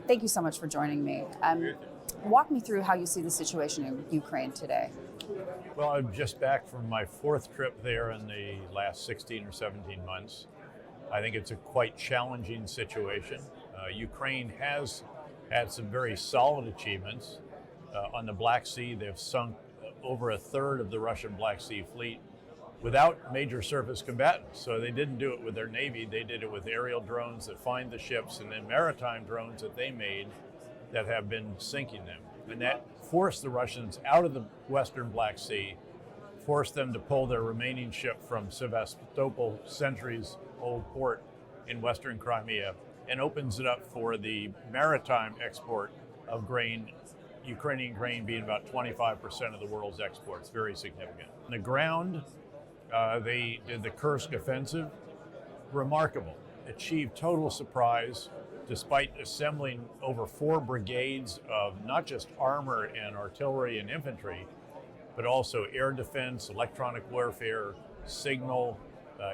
Thank you so much for joining me. Walk me through how you see the situation in Ukraine today. Well, I'm just back from my fourth trip there in the last 16 or 17 months. I think it's a quite challenging situation. Ukraine has had some very solid achievements. On the Black Sea, they've sunk over a third of the Russian Black Sea fleet without major surface combatants. So they didn't do it with their Navy, they did it with aerial drones that find the ships and then maritime drones that they made that have been sinking them. And that forced the Russians out of the Western Black Sea, forced them to pull their remaining ship from Sevastopol, centuries-old port in Western Crimea, and opens it up for the maritime export of grain, Ukrainian grain being about 25% of the world's exports, very significant. On the ground, they did the Kursk offensive, remarkable, achieved total surprise, despite assembling over 4 brigades of not just armor and artillery and infantry, but also air defense, electronic warfare, signal,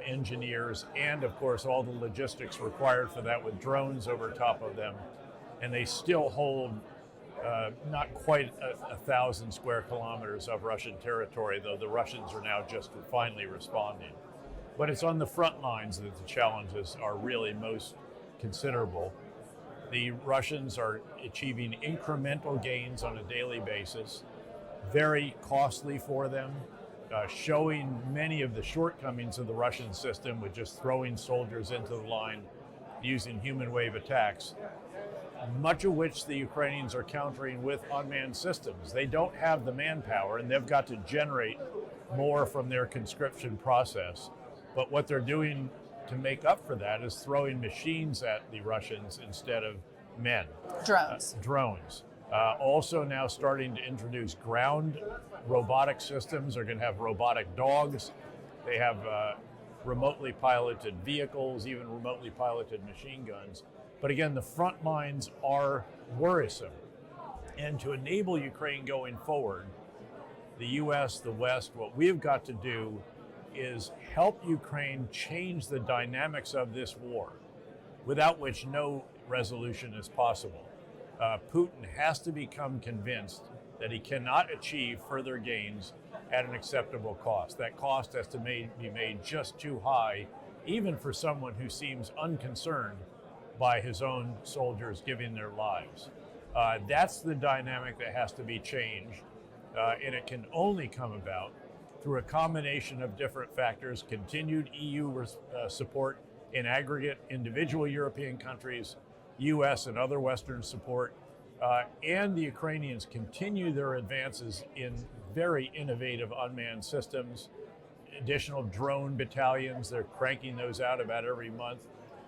engineers, and of course all the logistics required for that with drones over top of them. And they still hold not quite 1,000 square kilometers of Russian territory, though the Russians are now just finally responding. But it's on the front lines that the challenges are really most considerable. The Russians are achieving incremental gains on a daily basis, very costly for them, showing many of the shortcomings of the Russian system with just throwing soldiers into the line, using human wave attacks, much of which the Ukrainians are countering with unmanned systems. They don't have the manpower, and they've got to generate more from their conscription process. But what they're doing to make up for that is throwing machines at the Russians instead of men. Drones. Drones. Also now starting to introduce ground robotic systems. They're going to have robotic dogs. They have remotely piloted vehicles, even remotely piloted machine guns. But again, the front lines are worrisome. And to enable Ukraine going forward, the U.S., the West, what we've got to do is help Ukraine change the dynamics of this war, without which no resolution is possible. Putin has to become convinced that he cannot achieve further gains at an acceptable cost. That cost has to be made just too high, even for someone who seems unconcerned by his own soldiers giving their lives. That's the dynamic that has to be changed, and it can only come about through a combination of different factors: continued EU support in aggregate, individual European countries, US and other Western support, and the Ukrainians continue their advances in very innovative unmanned systems, additional drone battalions. They're cranking those out about every month,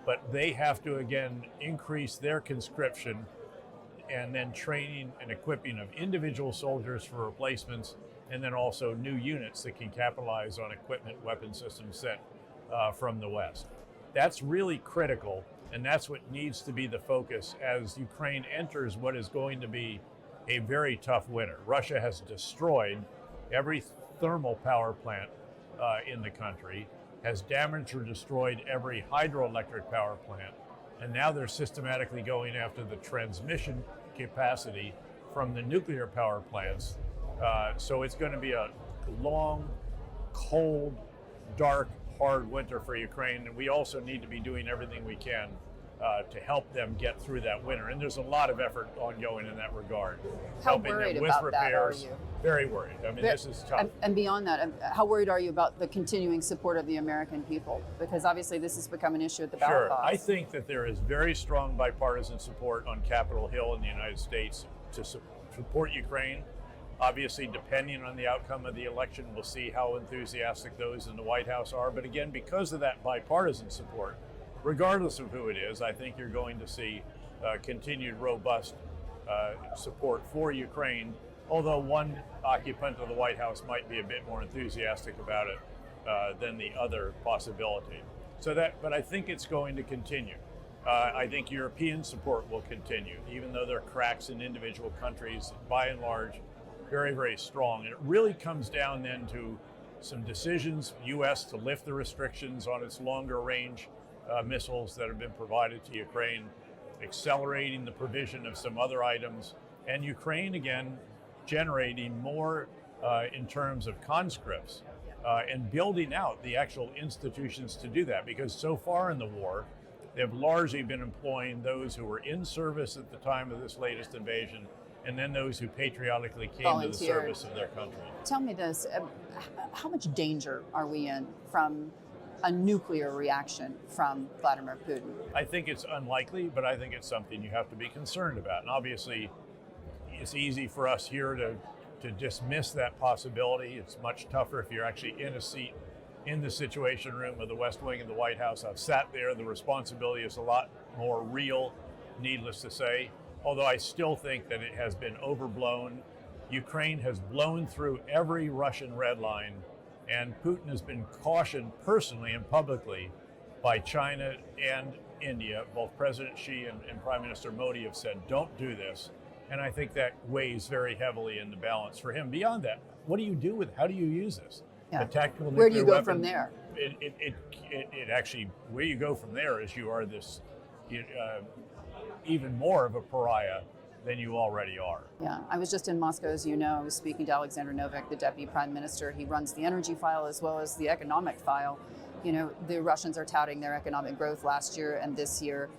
but they have to again increase their conscription and then training and equipping of individual soldiers for replacements, and then also new units that can capitalize on equipment, weapon systems sent from the West. That's really critical, and that's what needs to be the focus as Ukraine enters what is going to be a very tough winter. Russia has destroyed every thermal power plant in the country, has damaged or destroyed every hydroelectric power plant, and now they're systematically going after the transmission capacity from the nuclear power plants. So it's going to be a long, cold, dark, hard winter for Ukraine, and we also need to be doing everything we can to help them get through that winter. And there's a lot of effort ongoing in that regard. How worried about that are you? Very worried. I mean, this is tough. And beyond that, how worried are you about the continuing support of the American people? Because obviously this has become an issue at the ballot box. Sure. I think that there is very strong bipartisan support on Capitol Hill in the United States to support Ukraine. Obviously, depending on the outcome of the election, we'll see how enthusiastic those in the White House are. But again, because of that bipartisan support, regardless of who it is, I think you're going to see continued robust support for Ukraine, although one occupant of the White House might be a bit more enthusiastic about it than the other possibility. But I think it's going to continue. I think European support will continue, even though there are cracks in individual countries, by and large, very, very strong. And it really comes down then to some decisions, U.S. to lift the restrictions on its longer range missiles that have been provided to Ukraine, accelerating the provision of some other items, and Ukraine again generating more in terms of conscripts and building out the actual institutions to do that, because so far in the war, they've largely been employing those who were in service at the time of this latest invasion, and then those who patriotically came to the service of their country. Tell me this, how much danger are we in from a nuclear reaction from Vladimir Putin? I think it's unlikely, but I think it's something you have to be concerned about. And obviously, it's easy for us here to dismiss that possibility. It's much tougher if you're actually in a seat in the Situation Room of the West Wing of the White House. I've sat there. The responsibility is a lot more real, needless to say, although I still think that it has been overblown. Ukraine has blown through every Russian red line, and Putin has been cautioned personally and publicly by China and India. Both President Xi and Prime Minister Modi have said, don't do this. And I think that weighs very heavily in the balance for him. Beyond that, what do you do with, how do you use this? Yeah. A tactical nuclear Where do you go weapon, from there? It actually, where you go from there is you are this, even more of a pariah than you already are. Yeah, I was just in Moscow, as you know. I was speaking to Alexander Novak, the Deputy Prime Minister. He runs the energy file as well as the economic file. You know, the Russians are touting their economic growth last year and this year.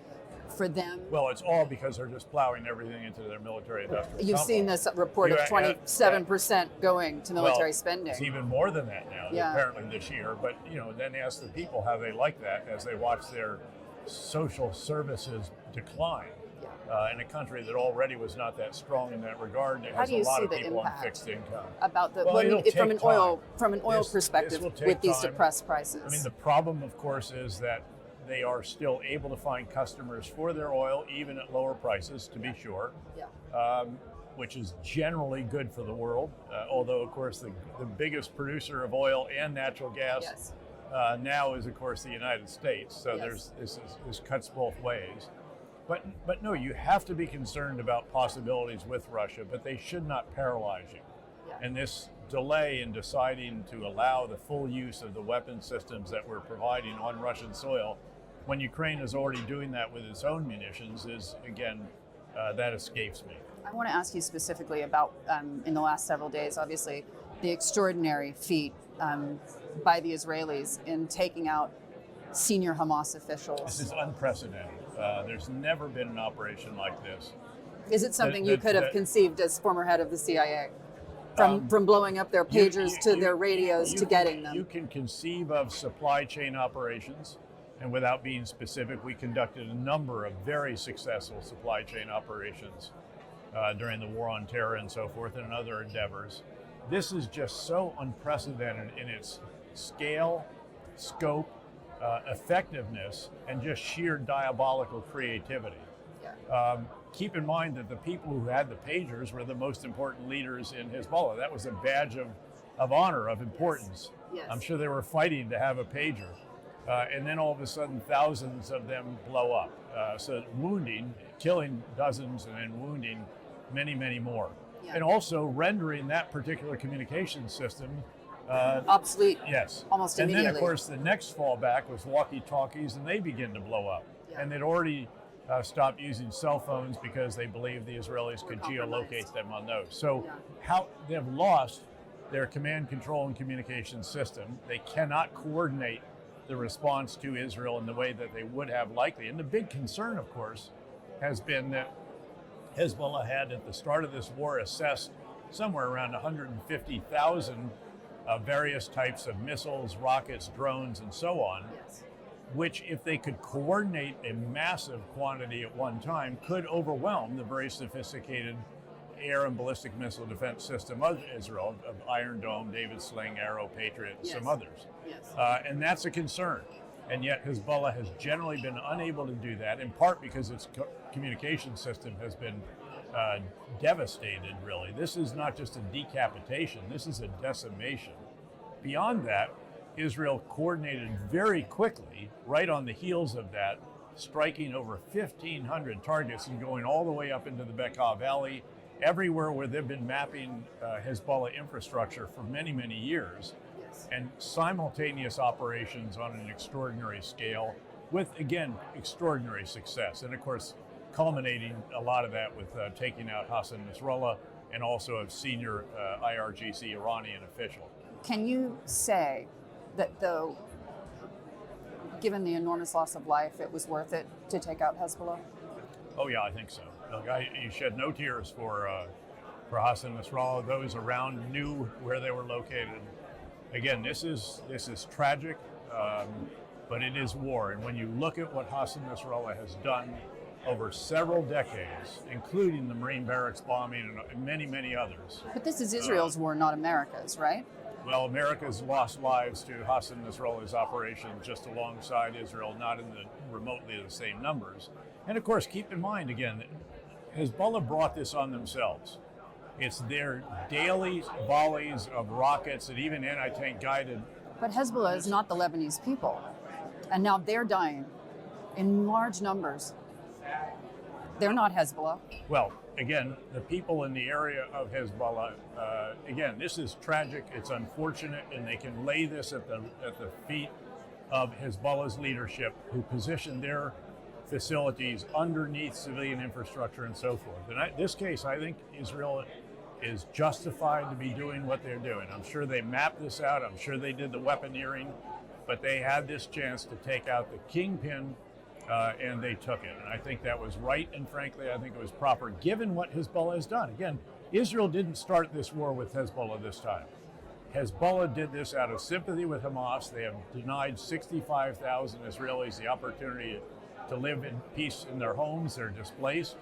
For them, well, it's all because they're just plowing everything into their military industrial you've complex. seen this report of 27% going to military spending. It's even more than that now, Yeah. apparently this year. But then ask the people how they like that as they watch their social services decline in a country that already was not that strong in that regard. It has a lot of people on fixed income. About the from an oil perspective with these depressed prices. I mean, the problem, of course, is that they are still able to find customers for their oil, even at lower prices, to be sure, which is generally good for the world. Although, of course, the biggest producer of oil and natural gas now is, of course, the United States. So this cuts both ways. But no, you have to be concerned about possibilities with Russia, but they should not paralyze you. And this delay in deciding to allow the full use of the weapon systems that we're providing on Russian soil, when Ukraine is already doing that with its own munitions, is, again, that escapes me. I want to ask you specifically about, in the last several days, obviously, the extraordinary feat by the Israelis in taking out senior Hamas officials. This is unprecedented. There's never been an operation like this. Is it something you could have conceived as former head of the CIA? From blowing up their pagers to their radios to getting them? You can conceive of supply chain operations. And without being specific, we conducted a number of very successful supply chain operations during the war on terror and so forth, and other endeavors. This is just so unprecedented in its scale, scope, effectiveness, and just sheer diabolical creativity. Keep in mind that the people who had the pagers were the most important leaders in Hezbollah. That was a badge of honor, of importance. Yes. I'm sure they were fighting to have a pager. And then all of a sudden, thousands of them blow up. So killing dozens and then wounding many, many more. And also rendering that particular communication system obsolete. Yes. Almost immediately. And then, of course, the next fallback was walkie-talkies, and they begin to blow up. And they'd already stopped using cell phones because they believed the Israelis could geolocate them on those. So how they've lost their command, control, and communication system. They cannot coordinate the response to Israel in the way that they would have likely. And the big concern, of course, has been that Hezbollah had at the start of this war assessed somewhere around 150,000 various types of missiles, rockets, drones, and so on, which, if they could coordinate a massive quantity at one time, could overwhelm the very sophisticated air and ballistic missile defense system of Israel, of Iron Dome, David Sling, Arrow, Patriot, and some others. And that's a concern. And yet Hezbollah has generally been unable to do that, in part because its communication system has been devastated, really. This is not just a decapitation, this is a decimation. Beyond that, Israel coordinated very quickly, right on the heels of that, striking over 1,500 targets and going all the way up into the Bekaa Valley, everywhere where they've been mapping Hezbollah infrastructure for many, many years, and simultaneous operations on an extraordinary scale with, again, extraordinary success. And of course, culminating a lot of that with taking out Hassan Nasrallah and also a senior IRGC Iranian official. Can you say that, though, given the enormous loss of life, it was worth it to take out Hezbollah? Oh yeah, I think so. Look, you shed no tears for Hassan Nasrallah. Those around knew where they were located. Again, this is tragic, but it is war. And when you look at what Hassan Nasrallah has done over several decades, including the Marine barracks bombing and many, many others. But this is Israel's war, not America's, right? Well, America's lost lives to Hassan Nasrallah's operation just alongside Israel, not in remotely the same numbers. And of course, keep in mind again, that Hezbollah brought this on themselves. It's their daily volleys of rockets and even anti-tank guided. But Hezbollah is not the Lebanese people. And now they're dying in large numbers. They're not Hezbollah. Well, again, the people in the area of Hezbollah, again, this is tragic, it's unfortunate, and they can lay this at the feet of Hezbollah's leadership, who positioned their facilities underneath civilian infrastructure and so forth. And in this case, I think Israel is justified to be doing what they're doing. I'm sure they mapped this out, I'm sure they did the weaponeering, but they had this chance to take out the kingpin, and they took it. And I think that was right, and frankly, I think it was proper, given what Hezbollah has done. Again, Israel didn't start this war with Hezbollah this time. Hezbollah did this out of sympathy with Hamas. They have denied 65,000 Israelis the opportunity to live in peace in their homes. They're displaced.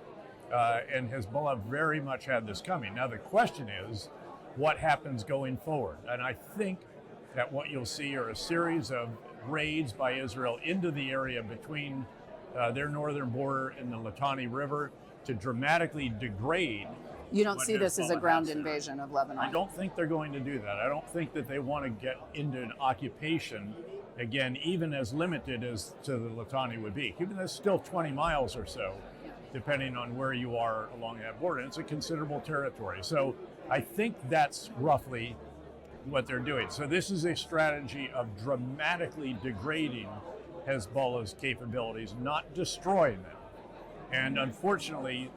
And Hezbollah very much had this coming. Now, the question is, what happens going forward? And I think that what you'll see are a series of raids by Israel into the area between their northern border and the Litani River to dramatically degrade. You don't see this as a ground invasion of Lebanon? I don't think they're going to do that. I don't think that they want to get into an occupation, again, even as limited as to the Litani would be. Even that's still 20 miles or so, depending on where you are along that border. And it's a considerable territory. So I think that's roughly what they're doing. So this is a strategy of dramatically degrading Hezbollah's capabilities, not destroying them. And unfortunately,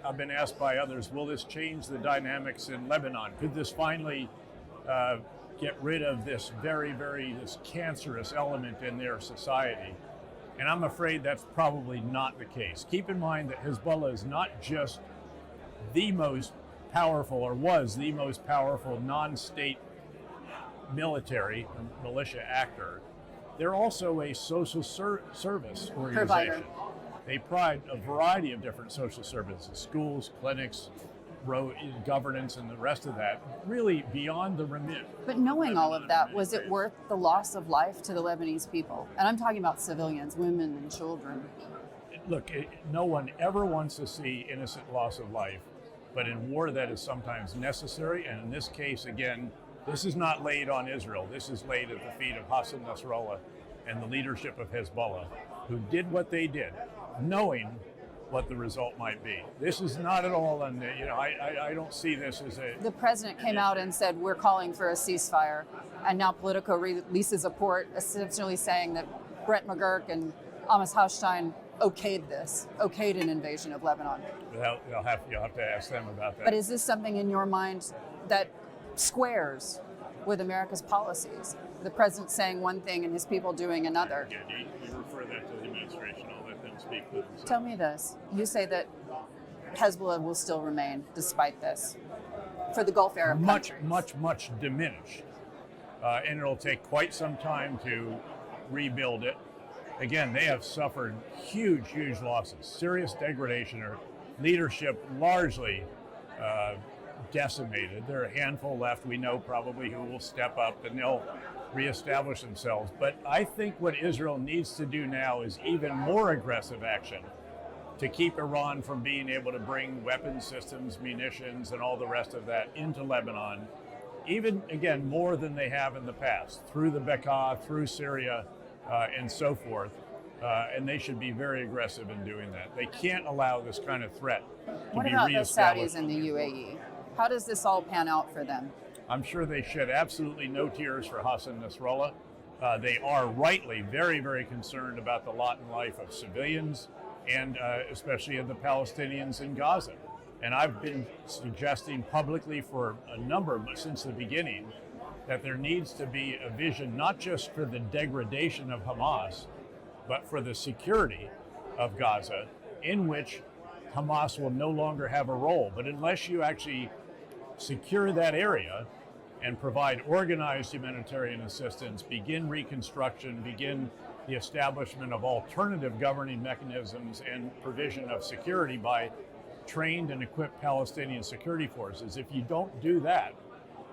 I've been asked by others, will this change the dynamics in Lebanon? Could this finally get rid of this this cancerous element in their society? And I'm afraid that's probably not the case. Keep in mind that Hezbollah is not just the most powerful, or was the most powerful non-state military militia actor. They're also a social service organization. Provider. They provide a variety of different social services, schools, clinics, governance, and the rest of that, really beyond the remit. But knowing all of that, was it worth the loss of life to the Lebanese people? And I'm talking about civilians, women and children. Look, no one ever wants to see innocent loss of life, but in war that is sometimes necessary. And in this case, again, this is not laid on Israel. This is laid at the feet of Hassan Nasrallah and the leadership of Hezbollah, who did what they did, knowing what the result might be. This is not at all, I don't see this as a... The president came out and said, we're calling for a ceasefire. And now Politico releases a report essentially saying that Brett McGurk and Amos Hochstein okayed an invasion of Lebanon. You'll have to ask them about that. But is this something in your mind that squares with America's policies? The president saying one thing and his people doing another. Yeah, you refer that to the administration. I'll let them speak for themselves. Tell me this. You say that Hezbollah will still remain despite this for the Gulf Arab countries. Much diminished. And it'll take quite some time to rebuild it. Again, they have suffered huge losses, serious degradation, or leadership largely decimated. There are a handful left, we know probably, who will step up and they'll reestablish themselves. But I think what Israel needs to do now is even more aggressive action to keep Iran from being able to bring weapon systems, munitions, and all the rest of that into Lebanon, even, again, more than they have in the past, through the Bekaa, through Syria, and so forth. And they should be very aggressive in doing that. They can't allow this kind of threat to What be about the reestablished. Saudis and the UAE? How does this all pan out for them? I'm sure they shed absolutely no tears for Hassan Nasrallah. They are rightly very concerned about the lot and life of civilians and especially of the Palestinians in Gaza. And I've been suggesting publicly for since the beginning, that there needs to be a vision not just for the degradation of Hamas, but for the security of Gaza, in which Hamas will no longer have a role. But unless you actually secure that area and provide organized humanitarian assistance, begin reconstruction, begin the establishment of alternative governing mechanisms and provision of security by trained and equipped Palestinian security forces, if you don't do that,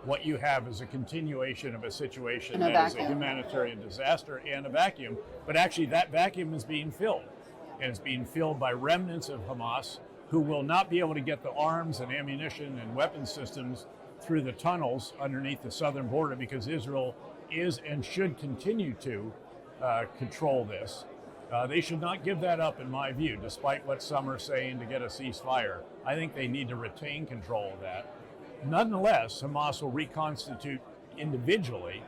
what you have is a continuation of a situation that is a humanitarian disaster and a vacuum. But actually that vacuum is being filled. And it's being filled by remnants of Hamas who will not be able to get the arms and ammunition and weapons systems through the tunnels underneath the southern border, because Israel is and should continue to control this. They should not give that up, in my view, despite what some are saying to get a ceasefire. I think they need to retain control of that. Nonetheless, Hamas will reconstitute individually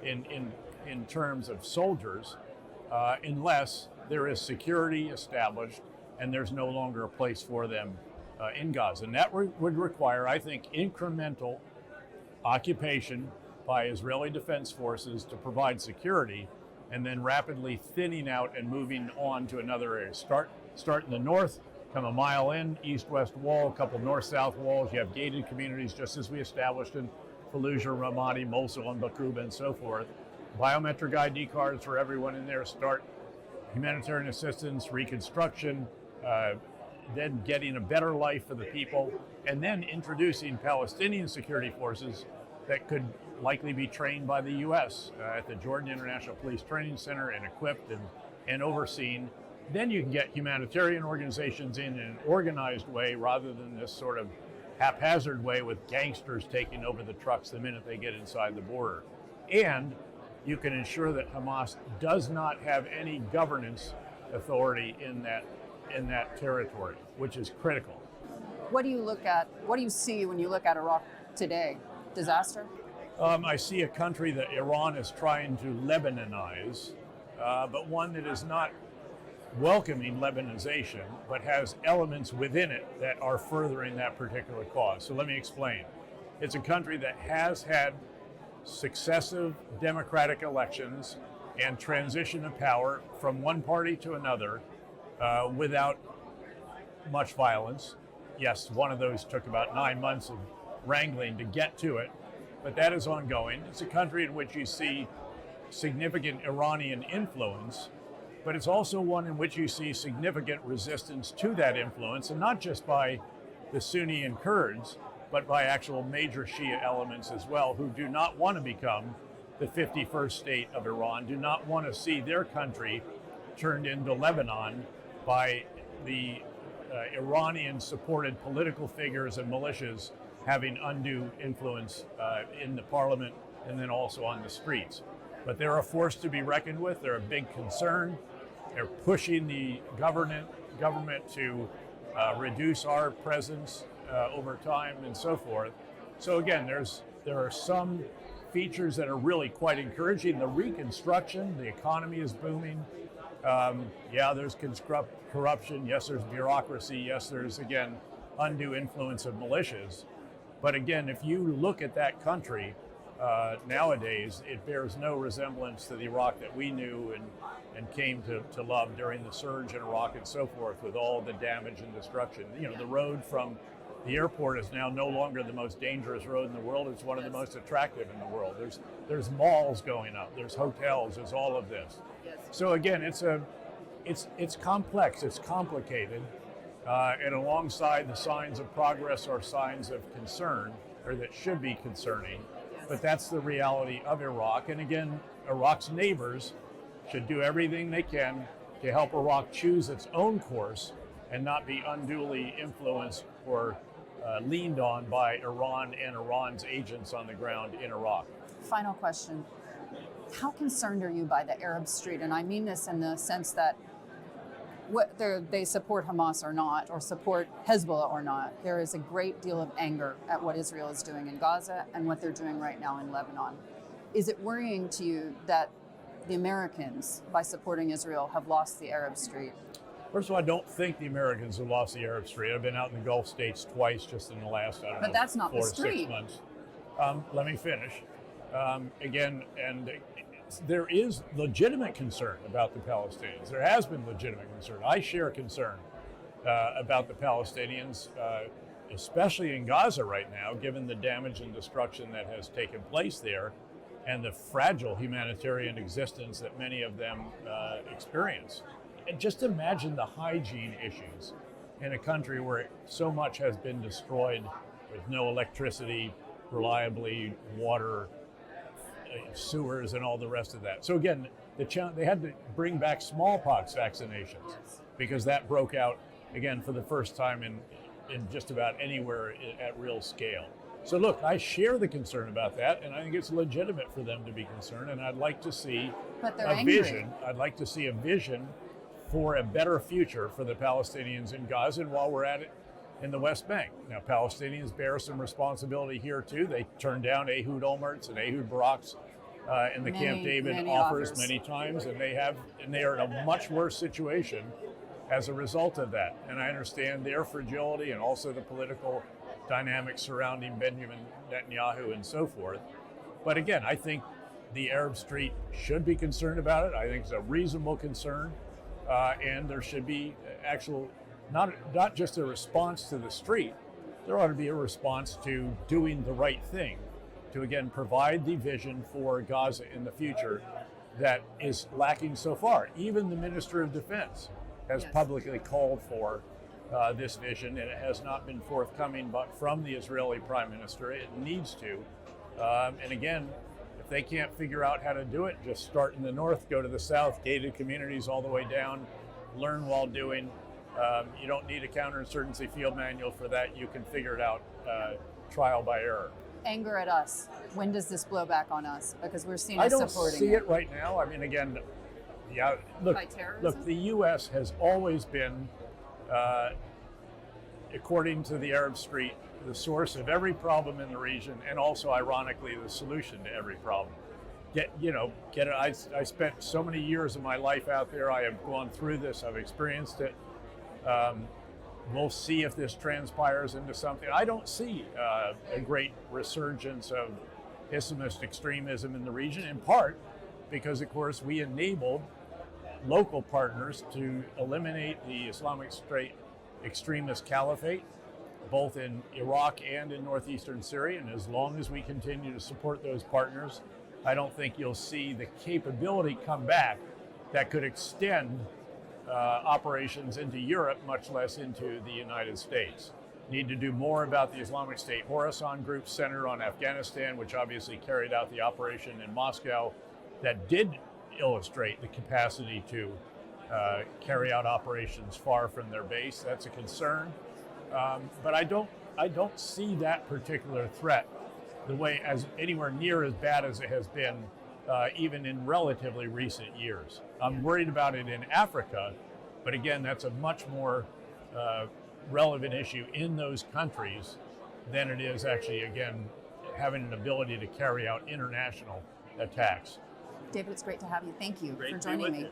in terms of soldiers unless there is security established and there's no longer a place for them in Gaza. And that would require, I think, incremental occupation by Israeli defense forces to provide security, and then rapidly thinning out and moving on to another area. Start in the north, come a mile in, east-west wall, a couple north-south walls. You have gated communities, just as we established in Fallujah, Ramadi, Mosul, and Baquba, and so forth. Biometric ID cards for everyone in there. Start humanitarian assistance, reconstruction, then getting a better life for the people, and then introducing Palestinian security forces that could likely be trained by the U.S. At the Jordan International Police Training Center and equipped and overseen. Then you can get humanitarian organizations in an organized way rather than this sort of haphazard way with gangsters taking over the trucks the minute they get inside the border. And you can ensure that Hamas does not have any governance authority in that territory, which is critical. What do you see when you look at Iraq today? Disaster? I see a country that Iran is trying to Lebanonize, but one that is not welcoming Lebanization, but has elements within it that are furthering that particular cause. So let me explain. It's a country that has had successive democratic elections and transition of power from one party to another without much violence. Yes, one of those took about 9 months of wrangling to get to it, but that is ongoing. It's a country in which you see significant Iranian influence, but it's also one in which you see significant resistance to that influence, and not just by the Sunni and Kurds, but by actual major Shia elements as well, who do not want to become the 51st state of Iran, do not want to see their country turned into Lebanon by the Iranian-supported political figures and militias having undue influence in the parliament and then also on the streets. But they're a force to be reckoned with. They're a big concern. They're pushing the government to reduce our presence over time and so forth. So again, there are some features that are really quite encouraging. The reconstruction, the economy is booming. There's corruption. Yes, there's bureaucracy. Yes, there's, again, undue influence of militias. But again, if you look at that country nowadays, it bears no resemblance to the Iraq that we knew and came to love during the surge in Iraq and so forth, with all the damage and destruction. You know, the road from the airport is now no longer the most dangerous road in the world. It's one of the most attractive in the world. There's malls going up. There's hotels. There's all of this. So again, it's complex. It's complicated. And alongside the signs of progress are signs of concern, or that should be concerning. But that's the reality of Iraq. And again, Iraq's neighbors should do everything they can to help Iraq choose its own course and not be unduly influenced or leaned on by Iran and Iran's agents on the ground in Iraq. Final question. How concerned are you by the Arab Street? And I mean this in the sense that whether they support Hamas or not, or support Hezbollah or not, there is a great deal of anger at what Israel is doing in Gaza and what they're doing right now in Lebanon. Is it worrying to you that the Americans, by supporting Israel, have lost the Arab Street? First of all, I don't think the Americans have lost the Arab Street. I've been out in the Gulf states twice just in the last, I don't know, But that's not 4 the to 6 street. months. Let me finish. Again, and there is legitimate concern about the Palestinians. There has been legitimate concern. I share concern about the Palestinians, especially in Gaza right now, given the damage and destruction that has taken place there and the fragile humanitarian existence that many of them experience. And just imagine the hygiene issues in a country where so much has been destroyed with no electricity, reliably, water, sewers, and all the rest of that. So again, they had to bring back smallpox vaccinations because that broke out again for the first time in just about anywhere at real scale. So look, I share the concern about that, and I think it's legitimate for them to be concerned, and I'd like to see a vision. I'd like to see a vision for a better future for the Palestinians in Gaza, and while we're at it, in the West Bank. Now, Palestinians bear some responsibility here too. They turned down Ehud Olmert's and Ehud Barak's in the Camp David offers many times, and they are in a much worse situation as a result of that. And I understand their fragility and also the political dynamics surrounding Benjamin Netanyahu and so forth. But again, I think the Arab Street should be concerned about it. I think it's a reasonable concern, and there should be actual, not just a response to the street, there ought to be a response to doing the right thing, to again provide the vision for Gaza in the future that is lacking so far. Even the Minister of Defense has publicly called for this vision, and it has not been forthcoming but from the Israeli Prime Minister. It needs to. And again, if they can't figure out how to do it, just start in the north, go to the south, gated communities all the way down, learn while doing. You don't need a counterinsurgency field manual for that. You can figure it out trial by error. Anger at us. When does this blow back on us? Because we're seen as supporting it. I don't see it right now. I mean, again, look, the U.S. has always been, according to the Arab Street, the source of every problem in the region, and also, ironically, the solution to every problem. I spent so many years of my life out there. I have gone through this. I've experienced it. We'll see if this transpires into something. I don't see a great resurgence of Islamist extremism in the region, in part because, of course, we enabled local partners to eliminate the Islamic State extremist caliphate, both in Iraq and in northeastern Syria. And as long as we continue to support those partners, I don't think you'll see the capability come back that could extend operations into Europe, much less into the United States. Need to do more about the Islamic State Khorasan group centered on Afghanistan, which obviously carried out the operation in Moscow that did illustrate the capacity to carry out operations far from their base. That's a concern. But I don't see that particular threat the way as anywhere near as bad as it has been even in relatively recent years. I'm worried about it in Africa, but again, that's a much more relevant issue in those countries than it is actually, again, having an ability to carry out international attacks. David, it's great to have you. Thank you for joining me.